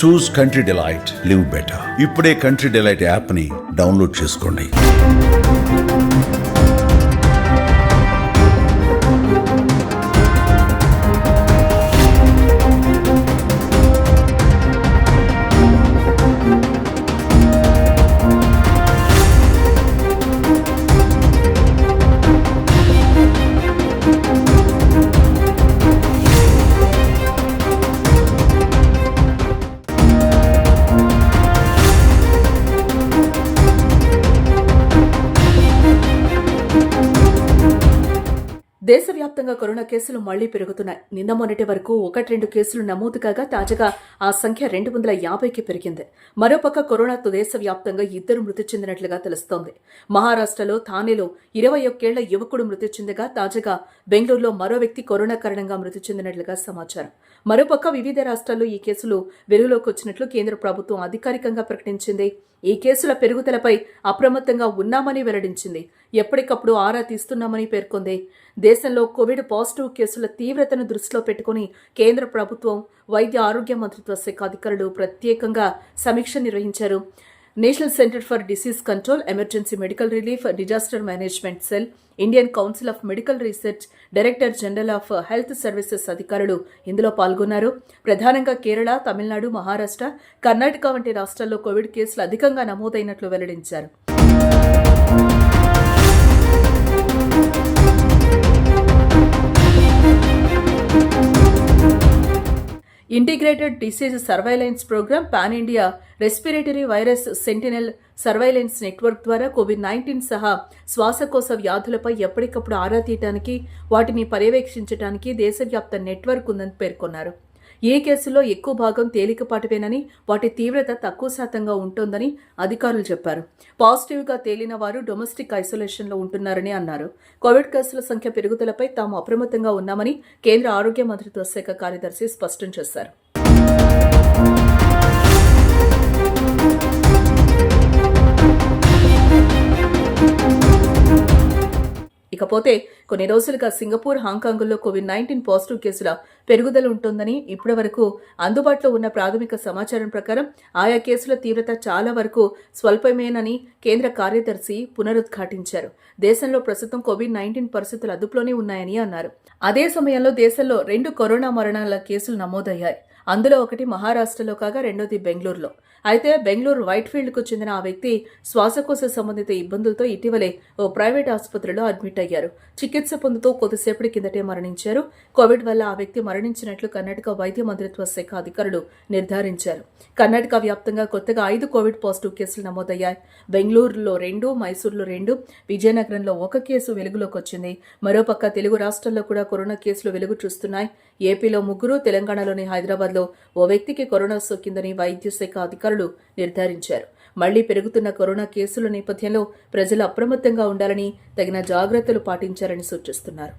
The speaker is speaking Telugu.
చూస్ కంట్రీ డిలైట్, లివ్ బెటర్. ఇప్పుడే కంట్రీ డిలైట్ యాప్ ని డౌన్లోడ్ చేసుకోండి. దేశవ్యాప్తంగా కరోనా కేసులు మళ్లీ పెరుగుతున్నాయి. నిన్న మొన్నటి వరకు 1-2 కేసులు నమోదు కాగా తాజాగా ఆ సంఖ్య 250కి పెరిగింది. మరోపక్క కరోనాతో దేశవ్యాప్తంగా 2 మృతి చెందినట్లుగా తెలుస్తోంది. మహారాష్ట్రలో థానేలో 21 ఏళ్ల యువకుడు మృతి చెందగా తాజాగా బెంగళూరులో మరో వ్యక్తి కరోనా కారణంగా మృతి చెందినట్లుగా సమాచారం. మరోపక్క వివిధ రాష్ట్రాల్లో ఈ కేసులు వెలుగులోకి వచ్చినట్లు కేంద్ర ప్రభుత్వం అధికారికంగా ప్రకటించింది. ఈ కేసుల పెరుగుదలపై అప్రమత్తంగా ఉన్నామని వెల్లడించింది. ఎప్పటికప్పుడు ఆరా తీస్తున్నామని పేర్కొంది. దేశంలో కోవిడ్ పాజిటివ్ కేసుల తీవ్రతను దృష్టిలో పెట్టుకుని కేంద్ర ప్రభుత్వం, వైద్య ఆరోగ్య మంత్రిత్వ శాఖ అధికారులు ప్రత్యేకంగా సమీక్ష నిర్వహించారు. National centre for disease control, emergency medical relief, disaster management cell, Indian council of medical research, director general of health services అధికారులు ఇందులో పాల్గొన్నారు. ప్రధానంగా కేరళ, తమిళనాడు, మహారాష్ట్ర, కర్ణాటక వంటి రాష్ట్రాల్లో కోవిడ్ కేసులు అధికంగా నమోదైనట్లు వెల్లడించారు. Integrated disease surveillance program, pan India respiratory virus sentinel surveillance network ద్వారా కోవిడ్-19 సహా శ్వాసకోశ వ్యాధులపై ఎప్పటికప్పుడు ఆరా తీయడానికి, వాటిని పర్యవేక్షించడానికి దేశవ్యాప్త నెట్వర్క్ ఉందని పేర్కొన్నారు. ఏ కేసుల్లో ఎక్కువ భాగం తేలికపాటివేనని, వాటి తీవ్రత తక్కువ శాతంగా ఉంటోందని అధికారులు చెప్పారు. పాజిటివ్గా తేలిన వారు డొమెస్టిక్ ఐసోలేషన్లో ఉంటున్నారని అన్నారు. కోవిడ్ కేసుల సంఖ్య పెరుగుదలపై తాము అప్రమత్తంగా ఉన్నామని కేంద్ర ఆరోగ్య మంత్రిత్వ శాఖ కార్యదర్శి స్పష్టం చేశారు. ఇకపోతే కొన్ని రోజులుగా సింగపూర్, హాంకాంగ్లో కోవిడ్-19 పాజిటివ్ కేసుల పెరుగుదల ఉంటోందని, ఇప్పటి వరకు అందుబాటులో ఉన్న ప్రాథమిక సమాచారం ప్రకారం ఆయా కేసుల తీవ్రత చాలా వరకు స్వల్పమేనని కేంద్ర కార్యదర్శి పునరుద్ఘాటించారు. దేశంలో ప్రస్తుతం కోవిడ్-19 పరిస్థితులు అదుపులోనే ఉన్నాయని అన్నారు. అదే సమయంలో దేశంలో 2 కరోనా మరణాల కేసులు నమోదయ్యాయి. అందులో ఒకటి మహారాష్ట్రలో కాగా రెండోది బెంగళూరులో. అయితే బెంగళూరు వైట్ఫీల్డ్కు చెందిన ఆ వ్యక్తి శ్వాసకోశ సంబంధిత ఇబ్బందులతో ఇటీవలే ఓ ప్రైవేట్ ఆసుపత్రిలో అడ్మిట్ అయ్యారు. చికిత్స పొందుతూ కొద్దిసేపటి కిందటే మరణించారు. కోవిడ్ వల్ల ఆ వ్యక్తి మరణించినట్లు కర్ణాటక వైద్య మంత్రిత్వ శాఖ అధికారులు నిర్ధారించారు. కర్ణాటక వ్యాప్తంగా కొత్తగా 5 కోవిడ్ పాజిటివ్ కేసులు నమోదయ్యాయి. బెంగళూరులో 2, మైసూరులో 2, విజయనగరంలో 1 కేసు వెలుగులోకి వచ్చింది. మరోపక్క తెలుగు రాష్ట్రాల్లో కూడా కరోనా కేసులు వెలుగు చూస్తున్నాయి. ఏపీలో 3, తెలంగాణలోని హైదరాబాద్లో ఓ వ్యక్తికి కరోనా సోకిందని వైద్య శాఖ అధికారులు నిర్ధారించారు. మళ్లీ పెరుగుతున్న కరోనా కేసుల నేపథ్యంలో ప్రజలు అప్రమత్తంగా ఉండాలని, తగిన జాగ్రత్తలు పాటించాలని సూచిస్తున్నారు.